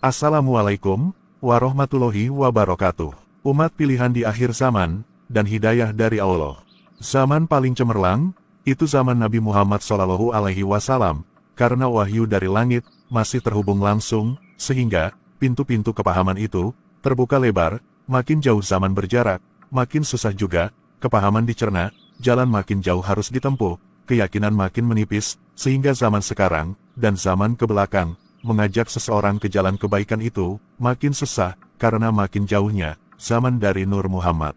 Assalamualaikum warahmatullahi wabarakatuh. Umat pilihan di akhir zaman, dan hidayah dari Allah. Zaman paling cemerlang, itu zaman Nabi Muhammad SAW, karena wahyu dari langit masih terhubung langsung, sehingga pintu-pintu kepahaman itu terbuka lebar. Makin jauh zaman berjarak, makin susah juga kepahaman dicerna, jalan makin jauh harus ditempuh, keyakinan makin menipis, sehingga zaman sekarang dan zaman kebelakang mengajak seseorang ke jalan kebaikan itu makin susah, karena makin jauhnya zaman dari Nur Muhammad.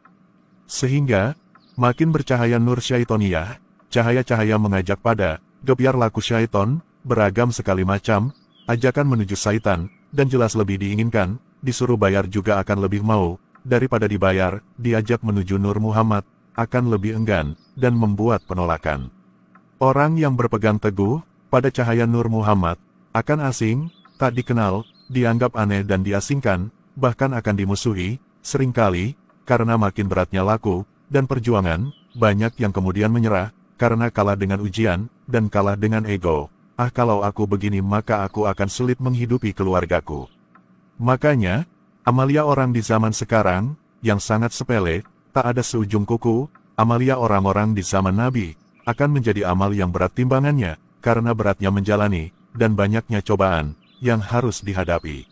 Sehingga makin bercahaya Nur Syaitoniyah, cahaya-cahaya mengajak pada gebiar laku syaiton, beragam sekali macam ajakan menuju syaitan, dan jelas lebih diinginkan, disuruh bayar juga akan lebih mau, daripada dibayar, diajak menuju Nur Muhammad, akan lebih enggan, dan membuat penolakan. Orang yang berpegang teguh pada cahaya Nur Muhammad akan asing, tak dikenal, dianggap aneh dan diasingkan, bahkan akan dimusuhi, seringkali, karena makin beratnya laku dan perjuangan, banyak yang kemudian menyerah, karena kalah dengan ujian, dan kalah dengan ego. Ah, kalau aku begini maka aku akan sulit menghidupi keluargaku. Makanya, amalia orang di zaman sekarang, yang sangat sepele, tak ada seujung kuku, amalia orang-orang di zaman Nabi, akan menjadi amal yang berat timbangannya, karena beratnya menjalani, dan banyaknya cobaan yang harus dihadapi.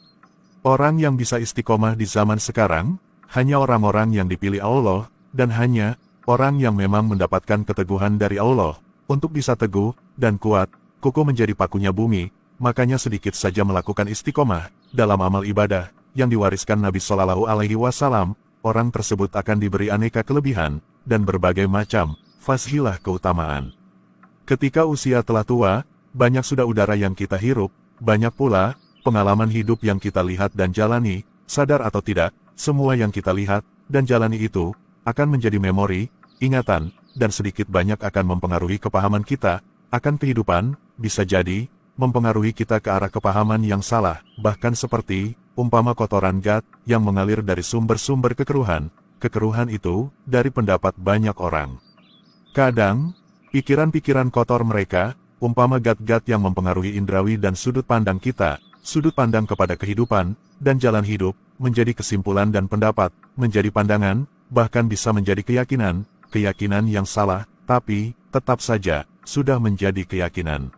Orang yang bisa istiqomah di zaman sekarang, hanya orang-orang yang dipilih Allah, dan hanya orang yang memang mendapatkan keteguhan dari Allah, untuk bisa teguh dan kuat, kukuh menjadi pakunya bumi. Makanya sedikit saja melakukan istiqomah dalam amal ibadah yang diwariskan Nabi Shallallahu Alaihi Wasallam, orang tersebut akan diberi aneka kelebihan dan berbagai macam fasilah keutamaan. Ketika usia telah tua, banyak sudah udara yang kita hirup, banyak pula pengalaman hidup yang kita lihat dan jalani, sadar atau tidak, semua yang kita lihat dan jalani itu akan menjadi memori, ingatan, dan sedikit banyak akan mempengaruhi kepahaman kita akan kehidupan, bisa jadi mempengaruhi kita ke arah kepahaman yang salah, bahkan seperti umpama kotoran gat yang mengalir dari sumber-sumber kekeruhan. Kekeruhan itu dari pendapat banyak orang. Kadang, pikiran-pikiran kotor mereka, umpama gat-gat yang mempengaruhi indrawi dan sudut pandang kita, sudut pandang kepada kehidupan, dan jalan hidup, menjadi kesimpulan dan pendapat, menjadi pandangan, bahkan bisa menjadi keyakinan, keyakinan yang salah, tapi, tetap saja, sudah menjadi keyakinan.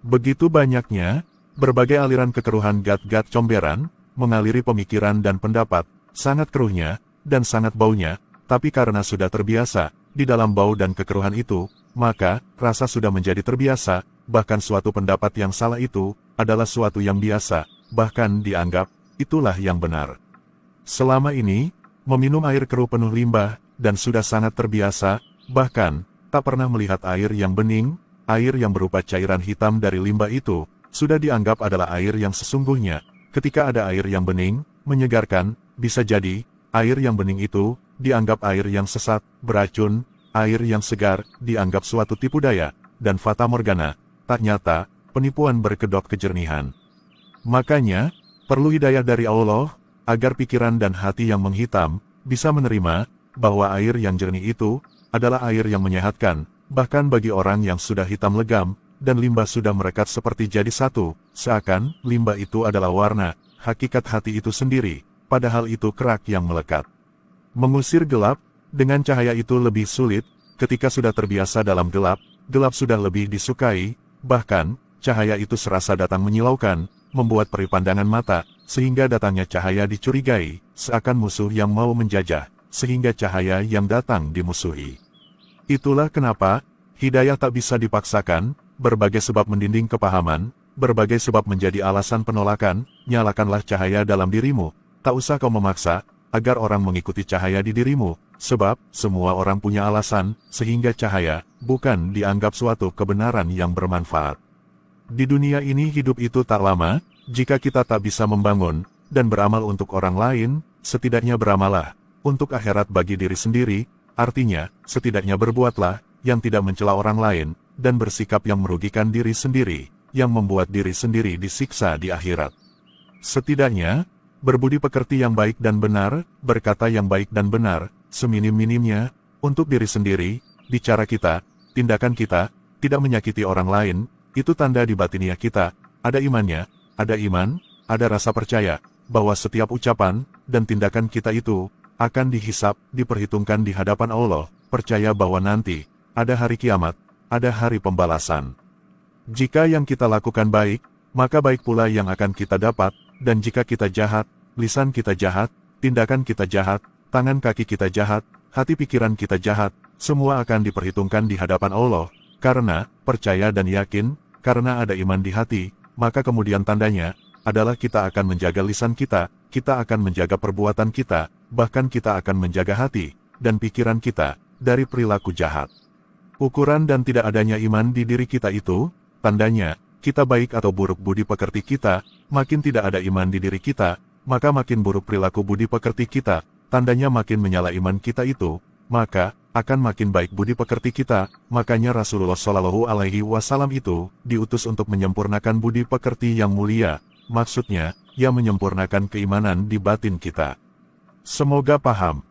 Begitu banyaknya, berbagai aliran kekeruhan gat-gat comberan, mengaliri pemikiran dan pendapat, sangat keruhnya, dan sangat baunya, tapi karena sudah terbiasa, di dalam bau dan kekeruhan itu, maka, rasa sudah menjadi terbiasa, bahkan suatu pendapat yang salah itu, adalah suatu yang biasa, bahkan dianggap, itulah yang benar. Selama ini, meminum air keruh penuh limbah, dan sudah sangat terbiasa, bahkan, tak pernah melihat air yang bening, air yang berupa cairan hitam dari limbah itu, sudah dianggap adalah air yang sesungguhnya. Ketika ada air yang bening, menyegarkan, bisa jadi, air yang bening itu, dianggap air yang sesat, beracun, air yang segar, dianggap suatu tipu daya, dan fata morgana, tak nyata, penipuan berkedok kejernihan. Makanya, perlu hidayah dari Allah, agar pikiran dan hati yang menghitam, bisa menerima, bahwa air yang jernih itu, adalah air yang menyehatkan, bahkan bagi orang yang sudah hitam legam, dan limbah sudah merekat seperti jadi satu, seakan, limbah itu adalah warna, hakikat hati itu sendiri, padahal itu kerak yang melekat. Mengusir gelap, dengan cahaya itu lebih sulit, ketika sudah terbiasa dalam gelap, gelap sudah lebih disukai, bahkan, cahaya itu serasa datang menyilaukan, membuat perih pandangan mata, sehingga datangnya cahaya dicurigai, seakan musuh yang mau menjajah, sehingga cahaya yang datang dimusuhi. Itulah kenapa, hidayah tak bisa dipaksakan, berbagai sebab mendinding kepahaman, berbagai sebab menjadi alasan penolakan, nyalakanlah cahaya dalam dirimu, tak usah kau memaksa, agar orang mengikuti cahaya di dirimu, sebab, semua orang punya alasan, sehingga cahaya, bukan dianggap suatu kebenaran yang bermanfaat. Di dunia ini hidup itu tak lama, jika kita tak bisa membangun, dan beramal untuk orang lain, setidaknya beramallah, untuk akhirat bagi diri sendiri, artinya, setidaknya berbuatlah, yang tidak mencela orang lain, dan bersikap yang merugikan diri sendiri, yang membuat diri sendiri disiksa di akhirat. Setidaknya, berbudi pekerti yang baik dan benar, berkata yang baik dan benar, seminim-minimnya, untuk diri sendiri, bicara kita, tindakan kita, tidak menyakiti orang lain, itu tanda di batiniah kita, ada imannya, ada iman, ada rasa percaya bahwa setiap ucapan dan tindakan kita itu akan dihisap, diperhitungkan di hadapan Allah, percaya bahwa nanti ada hari kiamat, ada hari pembalasan. Jika yang kita lakukan baik, maka baik pula yang akan kita dapat, dan jika kita jahat, lisan kita jahat, tindakan kita jahat, tangan kaki kita jahat, hati pikiran kita jahat, semua akan diperhitungkan di hadapan Allah, karena percaya dan yakin, karena ada iman di hati, maka kemudian tandanya adalah kita akan menjaga lisan kita akan menjaga perbuatan kita, bahkan kita akan menjaga hati dan pikiran kita dari perilaku jahat. Ukuran dan tidak adanya iman di diri kita itu, tandanya, kita baik atau buruk budi pekerti kita, makin tidak ada iman di diri kita, maka makin buruk perilaku budi pekerti kita, tandanya makin menyala iman kita itu, maka akan makin baik budi pekerti kita. Makanya Rasulullah Shallallahu Alaihi Wasallam itu diutus untuk menyempurnakan budi pekerti yang mulia, maksudnya, ia menyempurnakan keimanan di batin kita. Semoga paham.